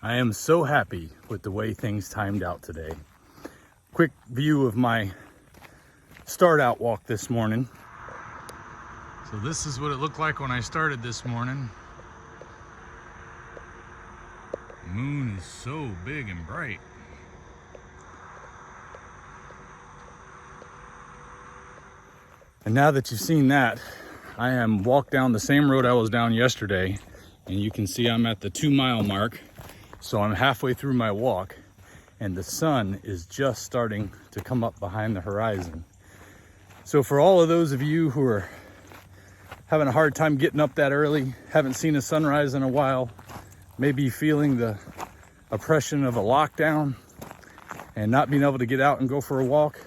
I am so happy with the way things timed out today. Quick view of my start out walk this morning. So this is what it looked like when I started this morning. The moon is so big and bright. And now that you've seen that, I am walked down the same road I was down yesterday, and you can see I'm at the 2-mile mark. So I'm halfway through my walk, and the sun is just starting to come up behind the horizon. So for all of those of you who are having a hard time getting up that early, haven't seen a sunrise in a while, maybe feeling the oppression of a lockdown and not being able to get out and go for a walk,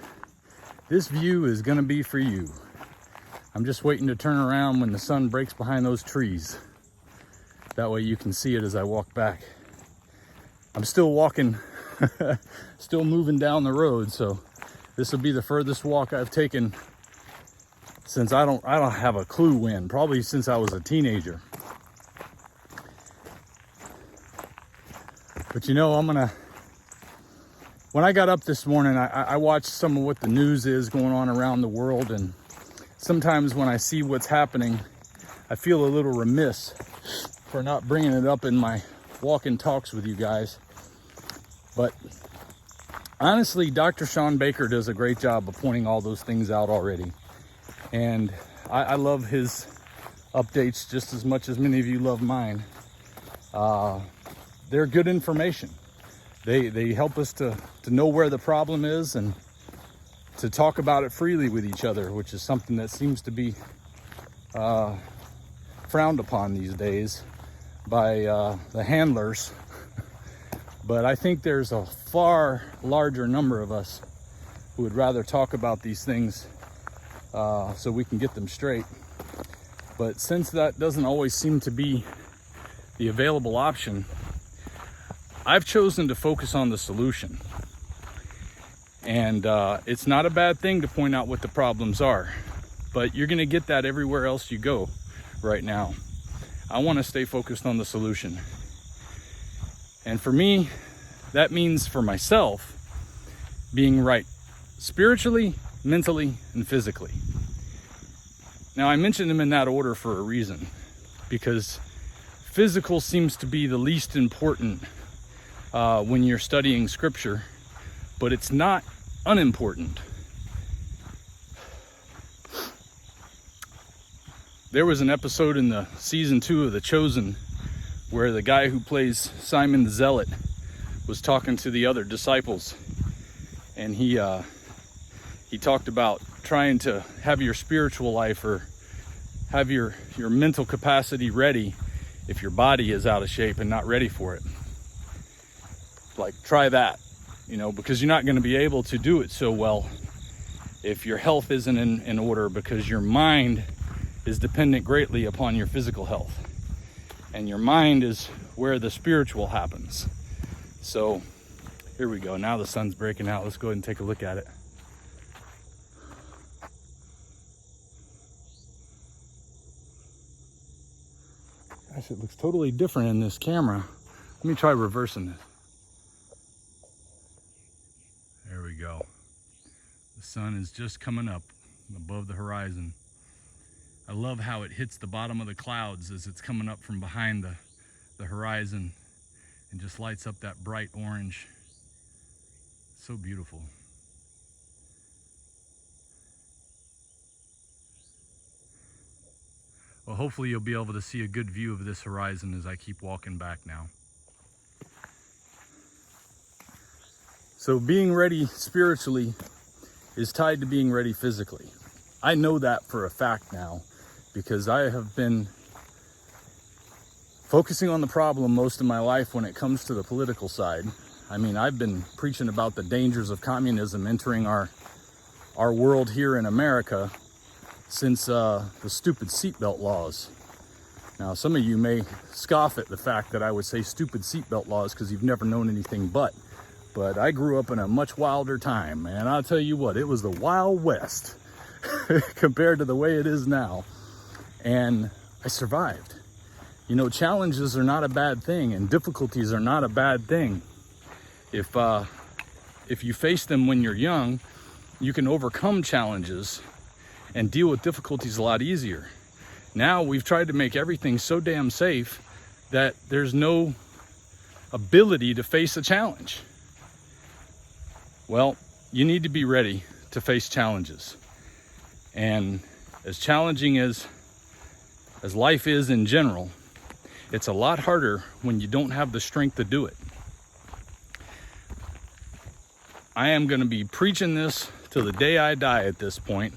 this view is gonna be for you. I'm just waiting to turn around when the sun breaks behind those trees. That way you can see it as I walk back. I'm still walking, still moving down the road, so this will be the furthest walk I've taken since I don't have a clue when, probably since I was a teenager. But you know, when I got up this morning, I watched some of what the news is going on around the world, and sometimes when I see what's happening, I feel a little remiss for not bringing it up in my walk-in talks with you guys. But honestly, Dr. Sean Baker does a great job of pointing all those things out already. And I love his updates just as much as many of you love mine. They're good information. They help us to know where the problem is and to talk about it freely with each other, which is something that seems to be frowned upon these days by the handlers. But I think there's a far larger number of us who would rather talk about these things so we can get them straight. But since that doesn't always seem to be the available option, I've chosen to focus on the solution. And it's not a bad thing to point out what the problems are, but you're gonna get that everywhere else you go right now. I wanna stay focused on the solution. And for me, that means for myself, being right spiritually, mentally, and physically. Now, I mentioned them in that order for a reason, because physical seems to be the least important when you're studying scripture, but it's not unimportant. There was an episode in the season 2 of The Chosen where the guy who plays Simon the Zealot was talking to the other disciples, and he talked about trying to have your spiritual life or have your mental capacity ready if your body is out of shape and not ready for it. Like, try that, because you're not going to be able to do it so well if your health isn't in order, because your mind is dependent greatly upon your physical health. And your mind is where the spiritual happens. So here we go. Now the sun's breaking out. Let's go ahead and take a look at it. Gosh, it looks totally different in this camera. Let me try reversing this. There we go. The sun is just coming up above the horizon. I love how it hits the bottom of the clouds as it's coming up from behind the horizon and just lights up that bright orange. So beautiful. Well, hopefully you'll be able to see a good view of this horizon as I keep walking back now. So being ready spiritually is tied to being ready physically. I know that for a fact now, because I have been focusing on the problem most of my life when it comes to the political side. I mean, I've been preaching about the dangers of communism entering our world here in America since the stupid seatbelt laws. Now, some of you may scoff at the fact that I would say stupid seatbelt laws because you've never known anything but I grew up in a much wilder time, and I'll tell you what, it was the Wild West compared to the way it is now. And I survived. You know, challenges are not a bad thing, and difficulties are not a bad thing. If you face them when you're young, you can overcome challenges and deal with difficulties a lot easier. Now we've tried to make everything so damn safe that there's no ability to face a challenge. Well, you need to be ready to face challenges. And as challenging as life is in general, it's a lot harder when you don't have the strength to do it. I am going to be preaching this till the day I die at this point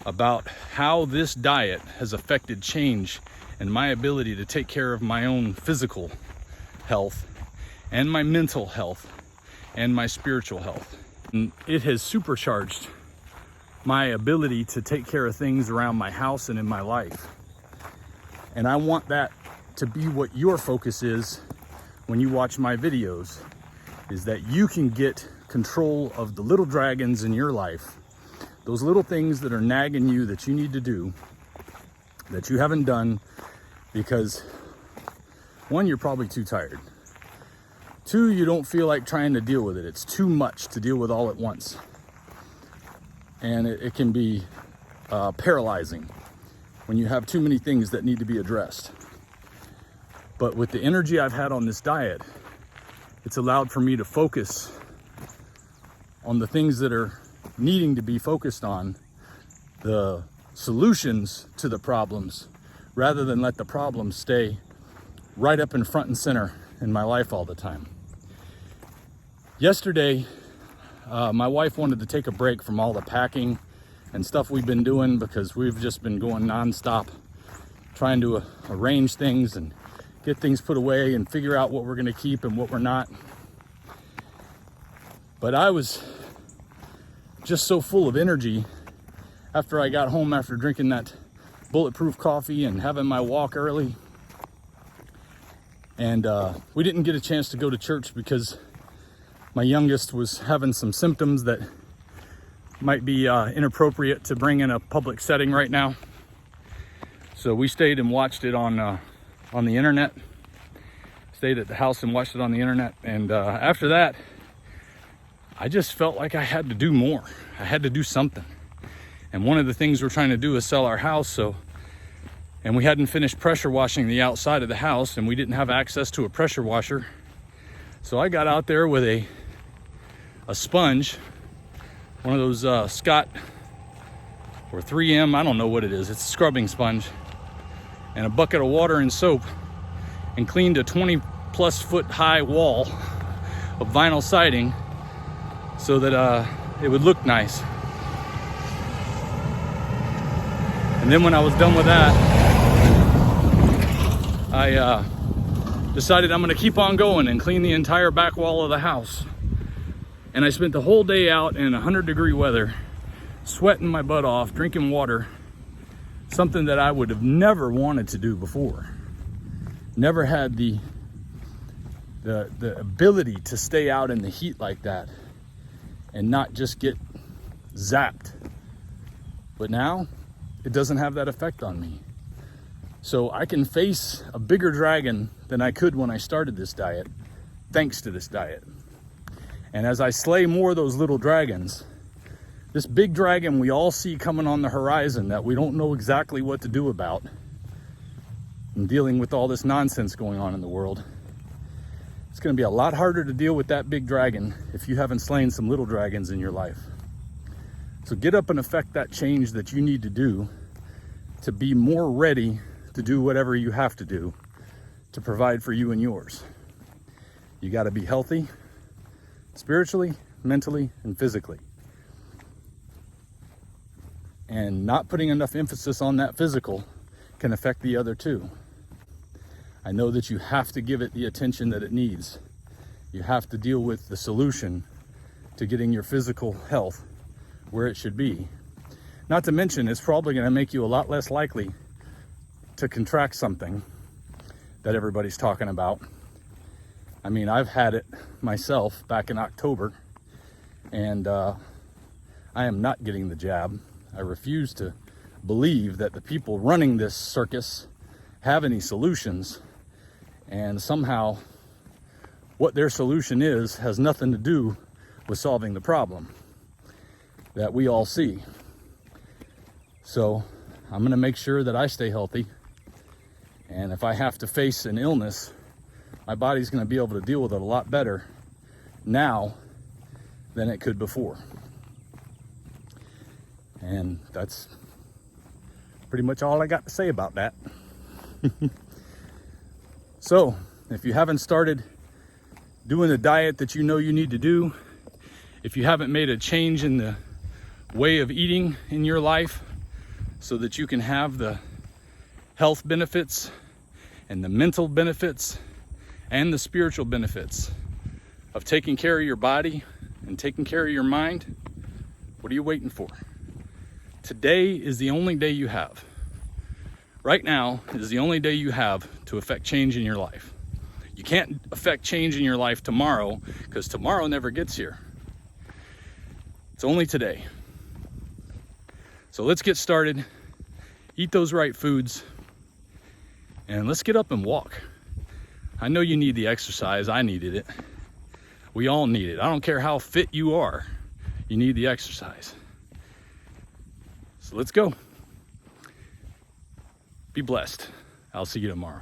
about how this diet has affected change in my ability to take care of my own physical health and my mental health and my spiritual health. And it has supercharged my ability to take care of things around my house and in my life. And I want that to be what your focus is when you watch my videos, is that you can get control of the little dragons in your life, those little things that are nagging you that you need to do, that you haven't done because, one, you're probably too tired. Two, you don't feel like trying to deal with it. It's too much to deal with all at once. And it can be paralyzing when you have too many things that need to be addressed. But with the energy I've had on this diet, it's allowed for me to focus on the things that are needing to be focused on, the solutions to the problems, rather than let the problems stay right up in front and center in my life all the time. Yesterday, my wife wanted to take a break from all the packing and stuff we've been doing because we've just been going nonstop trying to arrange things and get things put away and figure out what we're going to keep and what we're not. But I was just so full of energy after I got home after drinking that bulletproof coffee and having my walk early. And we didn't get a chance to go to church because my youngest was having some symptoms that might be inappropriate to bring in a public setting right now. So we stayed and watched it on the internet. Stayed at the house and watched it on the internet. And after that, I just felt like I had to do more. I had to do something. And one of the things we're trying to do is sell our house. And we hadn't finished pressure washing the outside of the house, and we didn't have access to a pressure washer. So I got out there with a sponge, one of those Scott or 3M, I don't know what it is. It's a scrubbing sponge, and a bucket of water and soap, and cleaned a 20+ foot high wall of vinyl siding so that it would look nice. And then when I was done with that, I decided I'm going to keep on going and clean the entire back wall of the house. And I spent the whole day out in 100-degree weather, sweating my butt off, drinking water, something that I would have never wanted to do before. Never had the ability to stay out in the heat like that and not just get zapped. But now it doesn't have that effect on me. So I can face a bigger dragon than I could when I started this diet, thanks to this diet. And as I slay more of those little dragons, this big dragon we all see coming on the horizon that we don't know exactly what to do about, and dealing with all this nonsense going on in the world, it's going to be a lot harder to deal with that big dragon if you haven't slain some little dragons in your life. So get up and affect that change that you need to do to be more ready to do whatever you have to do to provide for you and yours. You got to be healthy spiritually, mentally, and physically. And not putting enough emphasis on that physical can affect the other two. I know that you have to give it the attention that it needs. You have to deal with the solution to getting your physical health where it should be. Not to mention, it's probably going to make you a lot less likely to contract something that everybody's talking about. I mean, I've had it myself back in October, and I am not getting the jab. I refuse to believe that the people running this circus have any solutions, and somehow what their solution is has nothing to do with solving the problem that we all see. So I'm going to make sure that I stay healthy, and if I have to face an illness, my body's going to be able to deal with it a lot better now than it could before. And that's pretty much all I got to say about that. So if you haven't started doing the diet that you know you need to do, if you haven't made a change in the way of eating in your life so that you can have the health benefits and the mental benefits and the spiritual benefits of taking care of your body and taking care of your mind, what are you waiting for? Today is the only day you have. Right now is the only day you have to affect change in your life. You can't affect change in your life tomorrow, because tomorrow never gets here. It's only today. So let's get started, eat those right foods, and let's get up and walk. I know you need the exercise. I needed it. We all need it. I don't care how fit you are. You need the exercise. So let's go. Be blessed. I'll see you tomorrow.